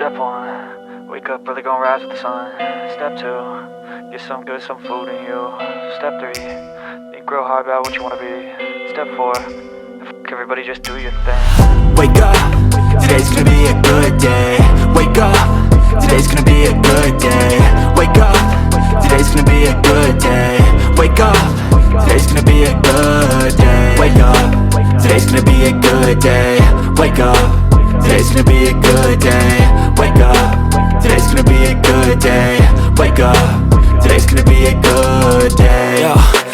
Step 1, wake up early, gonna rise with the sun. Step 2, get some good, some food in you. Step 3, think real hard about what you wanna be. Step 4, everybody just do your thing. Wake up, today's gonna be a good day. Wake up, today's gonna be a good day. Wake up, today's gonna be a good day. Wake up, today's gonna be a good day. Wake up, today's gonna be a good day. Wake up, today's gonna be a good day. Wake up, today's gonna be a good day.